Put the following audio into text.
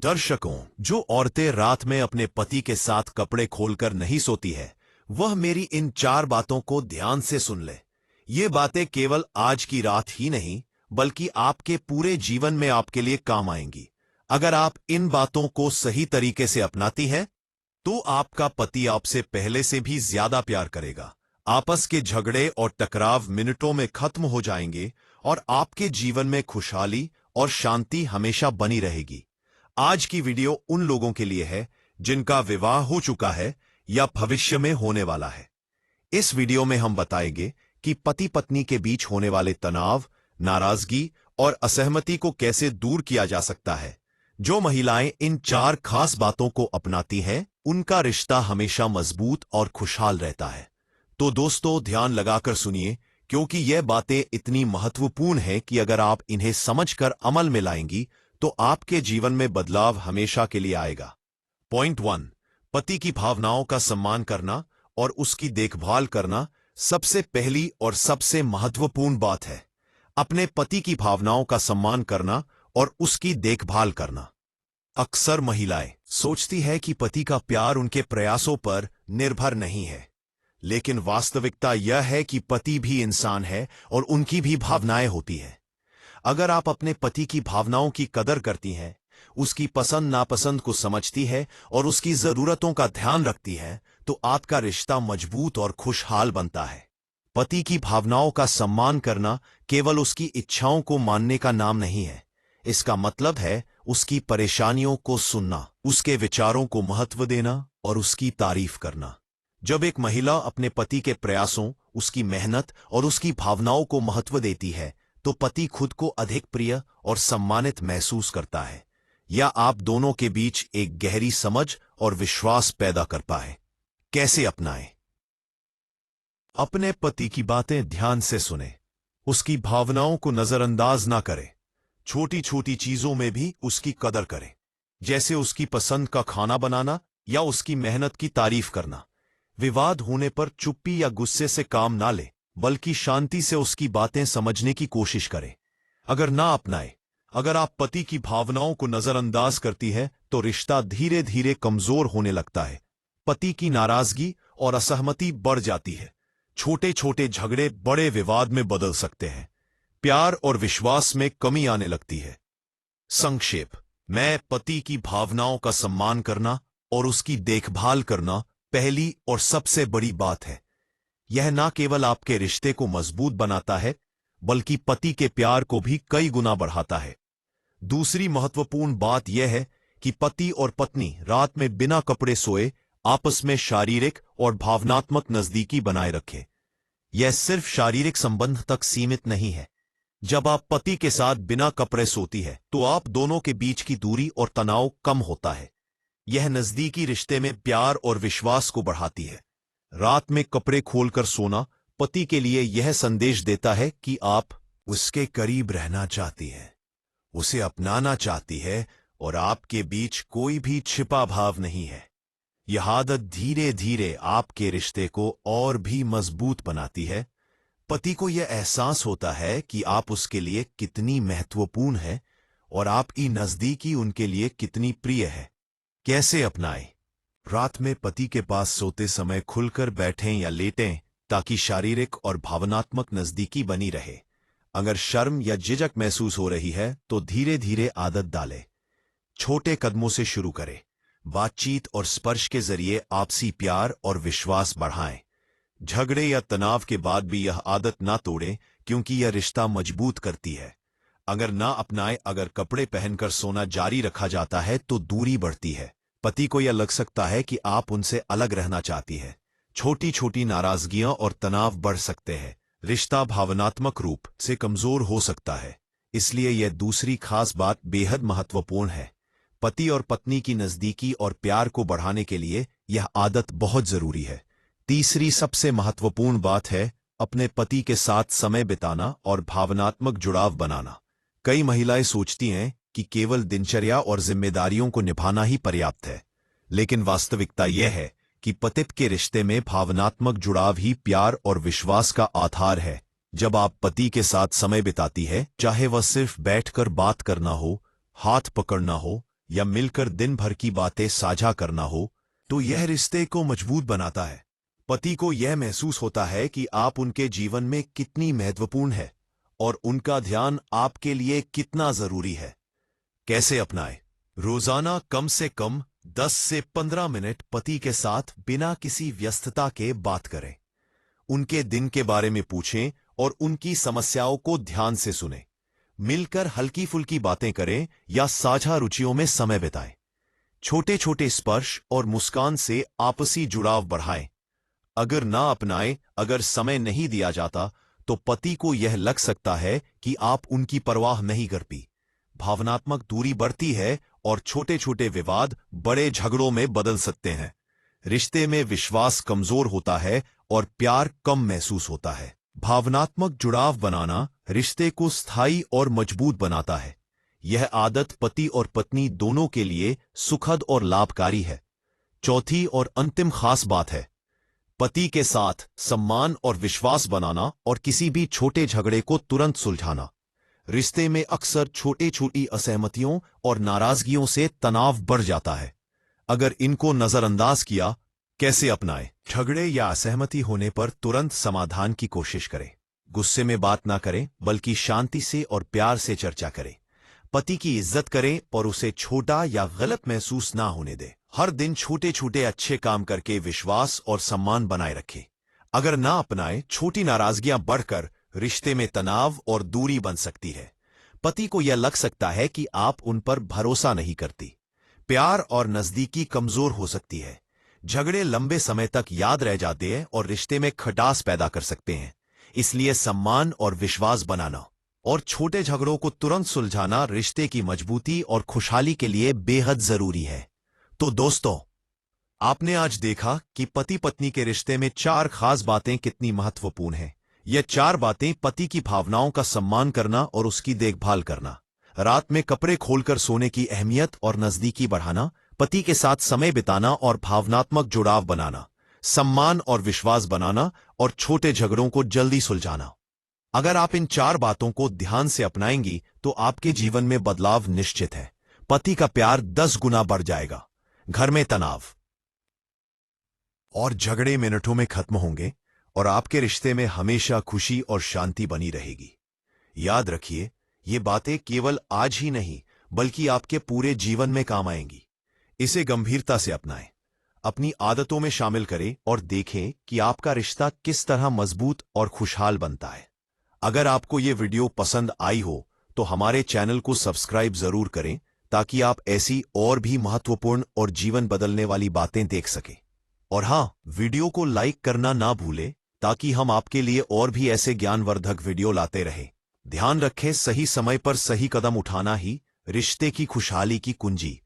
दर्शकों, जो औरतें रात में अपने पति के साथ कपड़े खोलकर नहीं सोती है, वह मेरी इन 4 बातों को ध्यान से सुन ले। ये बातें केवल आज की रात ही नहीं, बल्कि आपके पूरे जीवन में आपके लिए काम आएंगी। अगर आप इन बातों को सही तरीके से अपनाती हैं, तो आपका पति आपसे पहले से भी ज्यादा प्यार करेगा। आपस के झगड़े और टकराव मिनटों में खत्म हो जाएंगे और आपके जीवन में खुशहाली और शांति हमेशा बनी रहेगी। आज की वीडियो उन लोगों के लिए है जिनका विवाह हो चुका है या भविष्य में होने वाला है। इस वीडियो में हम बताएंगे कि पति पत्नी के बीच होने वाले तनाव, नाराजगी और असहमति को कैसे दूर किया जा सकता है। जो महिलाएं इन 4 खास बातों को अपनाती हैं, उनका रिश्ता हमेशा मजबूत और खुशहाल रहता है। तो दोस्तों, ध्यान लगाकर सुनिए, क्योंकि यह बातें इतनी महत्वपूर्ण हैं कि अगर आप इन्हें समझकर अमल में लाएंगी तो आपके जीवन में बदलाव हमेशा के लिए आएगा। पॉइंट 1, पति की भावनाओं का सम्मान करना और उसकी देखभाल करना सबसे पहली और सबसे महत्वपूर्ण बात है। अपने पति की भावनाओं का सम्मान करना और उसकी देखभाल करना। अक्सर महिलाएं सोचती है कि पति का प्यार उनके प्रयासों पर निर्भर नहीं है, लेकिन वास्तविकता यह है कि पति भी इंसान है और उनकी भी भावनाएं होती हैं। अगर आप अपने पति की भावनाओं की कदर करती हैं, उसकी पसंद नापसंद को समझती है और उसकी जरूरतों का ध्यान रखती है, तो आपका रिश्ता मजबूत और खुशहाल बनता है। पति की भावनाओं का सम्मान करना केवल उसकी इच्छाओं को मानने का नाम नहीं है। इसका मतलब है उसकी परेशानियों को सुनना, उसके विचारों को महत्व देना और उसकी तारीफ करना। जब एक महिला अपने पति के प्रयासों, उसकी मेहनत और उसकी भावनाओं को महत्व देती है, तो पति खुद को अधिक प्रिय और सम्मानित महसूस करता है। या आप दोनों के बीच एक गहरी समझ और विश्वास पैदा कर पाए। कैसे अपनाएं? अपने पति की बातें ध्यान से सुने, उसकी भावनाओं को नजरअंदाज ना करें। छोटी छोटी चीजों में भी उसकी कदर करें, जैसे उसकी पसंद का खाना बनाना या उसकी मेहनत की तारीफ करना। विवाद होने पर चुप्पी या गुस्से से काम ना ले, बल्कि शांति से उसकी बातें समझने की कोशिश करें। अगर ना अपनाए, अगर आप पति की भावनाओं को नजरअंदाज करती है, तो रिश्ता धीरे धीरे कमजोर होने लगता है। पति की नाराजगी और असहमति बढ़ जाती है। छोटे छोटे झगड़े बड़े विवाद में बदल सकते हैं। प्यार और विश्वास में कमी आने लगती है। संक्षेप में, पति की भावनाओं का सम्मान करना और उसकी देखभाल करना पहली और सबसे बड़ी बात है। यह न केवल आपके रिश्ते को मजबूत बनाता है, बल्कि पति के प्यार को भी कई गुना बढ़ाता है। दूसरी महत्वपूर्ण बात यह है कि पति और पत्नी रात में बिना कपड़े सोए आपस में शारीरिक और भावनात्मक नजदीकी बनाए रखें। यह सिर्फ शारीरिक संबंध तक सीमित नहीं है। जब आप पति के साथ बिना कपड़े सोती है, तो आप दोनों के बीच की दूरी और तनाव कम होता है। यह नजदीकी रिश्ते में प्यार और विश्वास को बढ़ाती है। रात में कपड़े खोलकर सोना पति के लिए यह संदेश देता है कि आप उसके करीब रहना चाहती हैं, उसे अपनाना चाहती है और आपके बीच कोई भी छिपा भाव नहीं है। यह आदत धीरे धीरे आपके रिश्ते को और भी मजबूत बनाती है। पति को यह एहसास होता है कि आप उसके लिए कितनी महत्वपूर्ण है और आपकी नजदीकी उनके लिए कितनी प्रिय है। कैसे अपनाएं? रात में पति के पास सोते समय खुलकर बैठें या लेटें, ताकि शारीरिक और भावनात्मक नजदीकी बनी रहे। अगर शर्म या झिझक महसूस हो रही है, तो धीरे धीरे आदत डालें। छोटे कदमों से शुरू करें। बातचीत और स्पर्श के जरिए आपसी प्यार और विश्वास बढ़ाएं। झगड़े या तनाव के बाद भी यह आदत ना तोड़ें, क्योंकि यह रिश्ता मजबूत करती है। अगर ना अपनाएं, अगर कपड़े पहनकर सोना जारी रखा जाता है, तो दूरी बढ़ती है। पति को यह लग सकता है कि आप उनसे अलग रहना चाहती है। छोटी छोटी नाराजगियां और तनाव बढ़ सकते हैं। रिश्ता भावनात्मक रूप से कमजोर हो सकता है। इसलिए यह दूसरी खास बात बेहद महत्वपूर्ण है। पति और पत्नी की नजदीकी और प्यार को बढ़ाने के लिए यह आदत बहुत जरूरी है। तीसरी सबसे महत्वपूर्ण बात है अपने पति के साथ समय बिताना और भावनात्मक जुड़ाव बनाना। कई महिलाएं सोचती हैं कि केवल दिनचर्या और जिम्मेदारियों को निभाना ही पर्याप्त है, लेकिन वास्तविकता यह है कि पति के रिश्ते में भावनात्मक जुड़ाव ही प्यार और विश्वास का आधार है। जब आप पति के साथ समय बिताती है, चाहे वह सिर्फ बैठकर बात करना हो, हाथ पकड़ना हो या मिलकर दिन भर की बातें साझा करना हो, तो यह रिश्ते को मजबूत बनाता है। पति को यह महसूस होता है कि आप उनके जीवन में कितनी महत्वपूर्ण है और उनका ध्यान आपके लिए कितना जरूरी है। कैसे अपनाएं? रोजाना कम से कम 10 से 15 मिनट पति के साथ बिना किसी व्यस्तता के बात करें। उनके दिन के बारे में पूछें और उनकी समस्याओं को ध्यान से सुनें। मिलकर हल्की फुल्की बातें करें या साझा रुचियों में समय बिताएं। छोटे छोटे स्पर्श और मुस्कान से आपसी जुड़ाव बढ़ाएं। अगर ना अपनाएं, अगर समय नहीं दिया जाता, तो पति को यह लग सकता है कि आप उनकी परवाह नहीं करती। भावनात्मक दूरी बढ़ती है और छोटे छोटे विवाद बड़े झगड़ों में बदल सकते हैं। रिश्ते में विश्वास कमजोर होता है और प्यार कम महसूस होता है। भावनात्मक जुड़ाव बनाना रिश्ते को स्थायी और मजबूत बनाता है। यह आदत पति और पत्नी दोनों के लिए सुखद और लाभकारी है। चौथी और अंतिम खास बात है पति के साथ सम्मान और विश्वास बनाना और किसी भी छोटे झगड़े को तुरंत सुलझाना। रिश्ते में अक्सर छोटी छोटी असहमतियों और नाराजगियों से तनाव बढ़ जाता है। अगर इनको नजरअंदाज किया, कैसे अपनाएं? झगड़े या असहमति होने पर तुरंत समाधान की कोशिश करें। गुस्से में बात ना करें, बल्कि शांति से और प्यार से चर्चा करें। पति की इज्जत करें और उसे छोटा या गलत महसूस ना होने दें। हर दिन छोटे छोटे अच्छे काम करके विश्वास और सम्मान बनाए रखें। अगर ना अपनाएं, छोटी नाराजगियां बढ़कर रिश्ते में तनाव और दूरी बन सकती है। पति को यह लग सकता है कि आप उन पर भरोसा नहीं करती। प्यार और नजदीकी कमजोर हो सकती है। झगड़े लंबे समय तक याद रह जाते हैं और रिश्ते में खटास पैदा कर सकते हैं। इसलिए सम्मान और विश्वास बनाना और छोटे झगड़ों को तुरंत सुलझाना रिश्ते की मजबूती और खुशहाली के लिए बेहद जरूरी है। तो दोस्तों, आपने आज देखा कि पति पत्नी के रिश्ते में 4 खास बातें कितनी महत्वपूर्ण हैं। ये 4 बातें पति की भावनाओं का सम्मान करना और उसकी देखभाल करना, रात में कपड़े खोलकर सोने की अहमियत और नजदीकी बढ़ाना, पति के साथ समय बिताना और भावनात्मक जुड़ाव बनाना, सम्मान और विश्वास बनाना और छोटे झगड़ों को जल्दी सुलझाना। अगर आप इन 4 बातों को ध्यान से अपनाएंगी तो आपके जीवन में बदलाव निश्चित है। पति का प्यार 10 गुना बढ़ जाएगा। घर में तनाव और झगड़े मिनटों में खत्म होंगे और आपके रिश्ते में हमेशा खुशी और शांति बनी रहेगी। याद रखिए, ये बातें केवल आज ही नहीं, बल्कि आपके पूरे जीवन में काम आएंगी। इसे गंभीरता से अपनाएं, अपनी आदतों में शामिल करें और देखें कि आपका रिश्ता किस तरह मजबूत और खुशहाल बनता है। अगर आपको ये वीडियो पसंद आई हो तो हमारे चैनल को सब्सक्राइब जरूर करें, ताकि आप ऐसी और भी महत्वपूर्ण और जीवन बदलने वाली बातें देख सकें। और हाँ, वीडियो को लाइक करना ना भूलें, ताकि हम आपके लिए और भी ऐसे ज्ञानवर्धक वीडियो लाते रहें। ध्यान रखें, सही समय पर सही कदम उठाना ही रिश्ते की खुशहाली की कुंजी